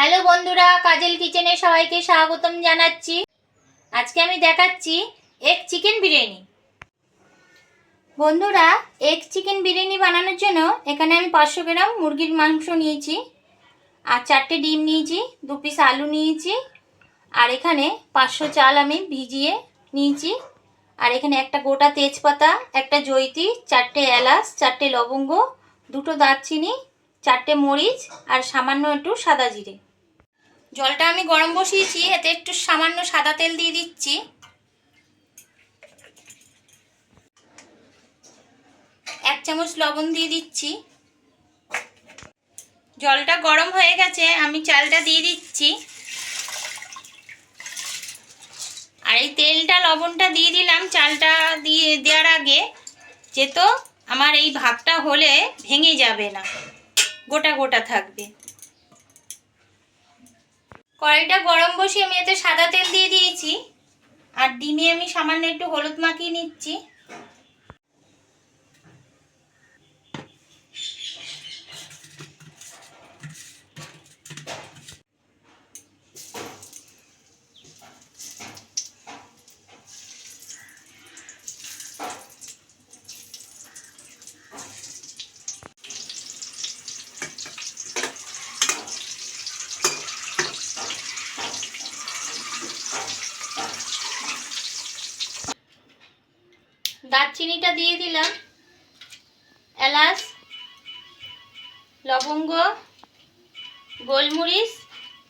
Hello বন্ধুরা, কাজল কিচেনে সবাইকে স্বাগতম জানাচ্ছি। আজকে আমি দেখাচ্ছি এগ চিকেন বিরিয়ানি। বন্ধুরা, এগ চিকেন বিরিয়ানি বানানোর জন্য এখানে আমি 500 গ্রাম মুরগির মাংস নিয়েছি, আর 4টে ডিম নিয়েছি, 2 পিস আলু নিয়েছি, আর এখানে 500 চাল আমি ভিজিয়ে নিয়েছি, আর এখানে একটা গোটা তেজপাতা, একটা জয়িত্রী, 4টে এলাচ, 4টে লবঙ্গ, 2টো দারচিনি, 4টে মরিচ, আর সামান্য একটু সাদা জিরে। জলটা আমি গরম বসিয়েছি, এতে একটু সামান্য সাদা তেল দিয়ে দিচ্ছি। 1 চামচ লবণ দিয়ে দিচ্ছি। জলটা গরম হয়ে গেছে, আমি চালটা দিয়ে দিচ্ছি। আর এই তেলটা লবণটা দিয়ে দিলাম চালটা দিয়ে দেওয়ার আগে, যেহেতু আমার এই ভাতটা হলে ভেঙে যাবে না, গোটা গোটা থাকবে। কড়াইটা গরম বসিয়ে আমি এতে সাদা তেল দিয়ে দিয়েছি, আর ডিমে আমি সামান্য একটু হলুদ মাখিয়ে নিচ্ছি। দারচিনিটা দিয়ে দিলাম, এলাচ, লবঙ্গ, গোলমরিচ,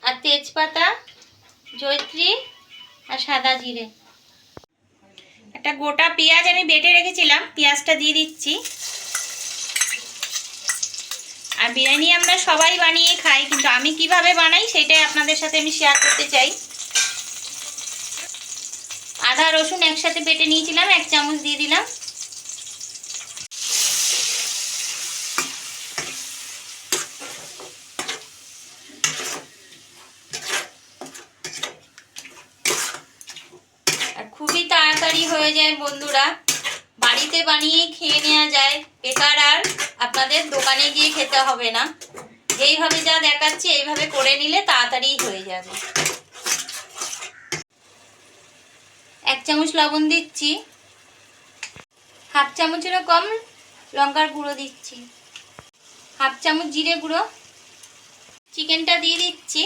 আর তেজপাতা, জয়িত্রী, আর সাদা জিরে। একটা গোটা পেঁয়াজ আমি বেটে রেখেছিলাম, পেঁয়াজটা দিয়ে দিচ্ছি। আর বিরিয়ানি আমরা সবাই বানিয়ে খাই, কিন্তু আমি কিভাবে বানাই সেটাই আপনাদের সাথে আমি শেয়ার করতে চাই। আদা রসুন একসাথে বেটে নিয়েছিলাম, 1 চামচ দিয়ে দিলাম। আর খুবই তাড়াতাড়ি হয়ে যায় বন্ধুরা, বাড়িতে বানিয়ে খেয়ে নেওয়া যায়, বেকার আর আপনাদের দোকানে গিয়ে খেতে হবে না। যেইভাবে যা দেখাচ্ছি এইভাবে করে নিলে তাড়াতাড়ি হয়ে যাবে। 1 চামচ লবণ দিচ্ছি, 1/2 চামচেরও কম লঙ্কার গুঁড়ো দিচ্ছি, 1/2 চামচ জিরে গুঁড়ো। চিকেনটা দিয়ে দিচ্ছি।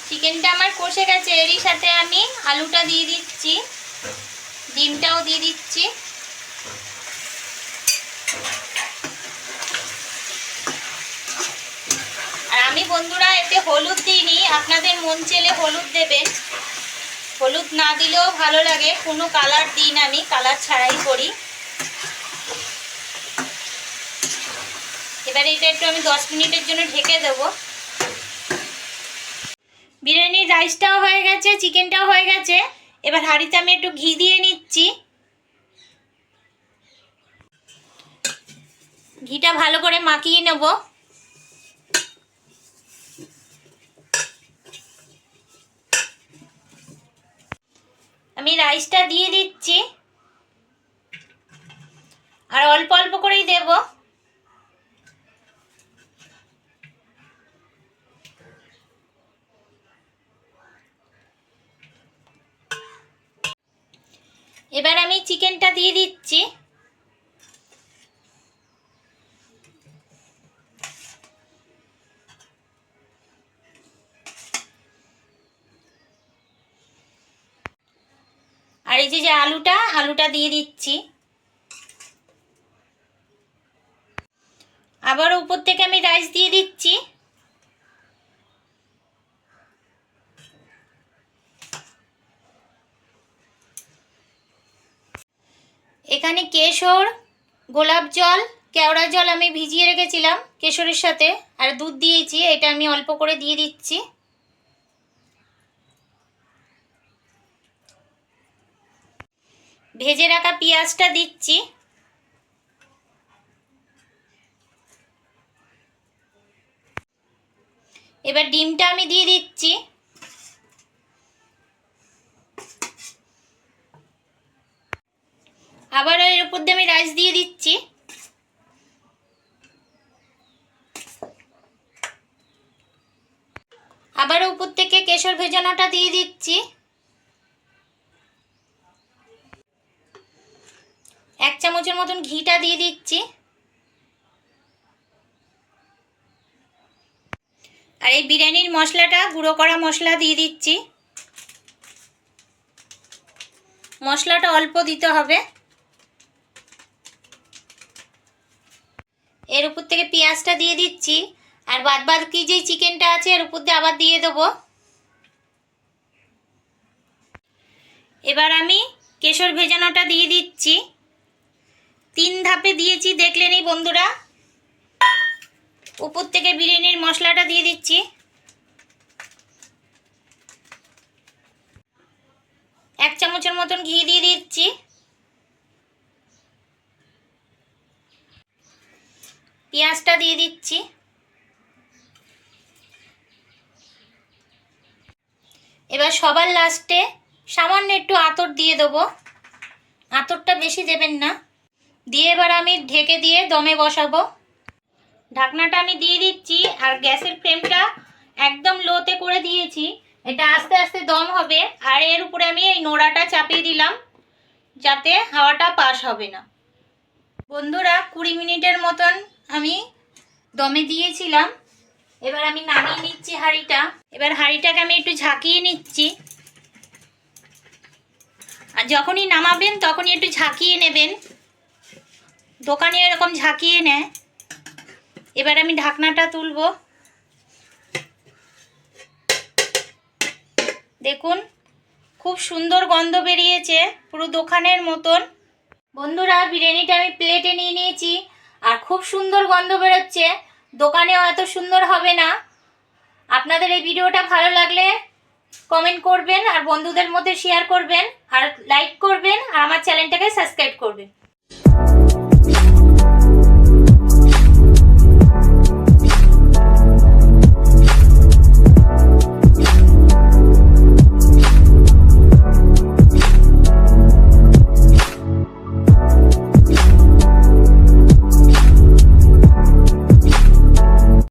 চিকেনটা আমার কষে গেছে, এরই সাথে আমি আলুটা দিয়ে দিচ্ছি, ডিমটাও দিয়ে দিচ্ছি। আর আমি বন্ধুরা এতে হলুদ দিইনি, আপনাদের মন চেলে হলুদ দেবেন, হলুদ না দিলেও ভালো লাগে। কোনো কালার দিই না, আমি কালার ছাড়াই করি। এবারে এটা একটু আমি 10 মিনিটের জন্য ঢেকে দেবো। বিরিয়ানির রাইসটাও হয়ে গেছে, চিকেনটাও হয়ে গেছে। এবার হাঁড়িতে আমি একটু ঘি দিয়ে নিচ্ছি। ঘিটা ভালো করে মাখিয়ে নেব। আমি রাইসটা দিয়ে দিচ্ছি, আর অল্প অল্প করেই দেব। এবার আমি চিকেনটা দিয়ে দিচ্ছি। আর এই যে আলুটা দিয়ে দিচ্ছি। আবার উপর থেকে আমি রাইস দিয়ে দিচ্ছি। এখানে কেশর, গোলাপ জল, কেওড়া জল আমি ভিজিয়ে রেখেছিলাম কেশরের সাথে, আর দুধ দিয়েছি, এটা আমি অল্প করে দিয়ে দিচ্ছি। ভেজে রাখা পেঁয়াজটা দিচ্ছি। এবার ডিমটা আমি দিয়ে দিচ্ছি। আবার এর উপর দিয়ে আমি রাইস দিয়ে দিচ্ছি। আবার উপর থেকে কেশর ভেজানোটা দিয়ে দিচ্ছি। 1 চামচের মতন ঘিটা দিয়ে দিচ্ছি। আর এই বিরিয়ানির মশলাটা গুঁড়ো করা মশলা দিয়ে দিচ্ছি। মশলাটা অল্প দিতে হবে। এর উপর থেকে পেঁয়াজটা দিয়ে দিচ্ছি। আর বাদবাকি যে চিকেনটা আছে এর উপর দিয়ে আবার দিয়ে দেবো। এবার আমি কেশর ভেজানোটা দিয়ে দিচ্ছি। 3 ধাপে দিয়েছি, দেখলেনই বন্ধুরা। উপর থেকে বিরিয়ানির মশলাটা দিয়ে দিচ্ছি। এক চামচের মতন ঘি দিয়ে দিচ্ছি। পেঁয়াজটা দিয়ে দিচ্ছি। এবার সবার লাস্টে সামান্য একটু আতর দিয়ে দেবো। আতরটা বেশি দেবেন না। দিয়ে এবার আমি ঢেকে দিয়ে দমে বসাবো। ঢাকনাটা আমি দিয়ে দিচ্ছি। আর গ্যাসের ফ্লেমটা একদম লোতে করে দিয়েছি। এটা আস্তে আস্তে দম হবে। আর এর উপরে আমি এই নোড়াটা চাপিয়ে দিলাম, যাতে হাওয়াটা পাস হবে না। বন্ধুরা 20 মিনিটের মতন আমি দমে দিয়েছিলাম। এবার আমি নামিয়ে নিচ্ছি হাঁড়িটা। এবার হাঁড়িটাকে আমি একটু ঝাঁকিয়ে নিচ্ছি। আর যখনই নামাবেন তখনই একটু ঝাঁকিয়ে নেবেন। দোকানে এরকম ঝাঁকিয়ে নেয়। এবার আমি ঢাকনাটা তুলব। দেখুন খুব সুন্দর গন্ধ বেরিয়েছে, পুরো দোকানের মতন। বন্ধুরা বিরিয়ানিটা আমি প্লেটে নিয়ে নিয়েছি। আর খুব সুন্দর গন্ধ বেরোচ্ছে। দোকানেও এত সুন্দর হবে না। আপনাদের এই ভিডিওটা ভালো লাগলে কমেন্ট করবেন, আর বন্ধুদের মধ্যে শেয়ার করবেন, আর লাইক করবেন, আর আমার চ্যানেলটাকে সাবস্ক্রাইব করবেন।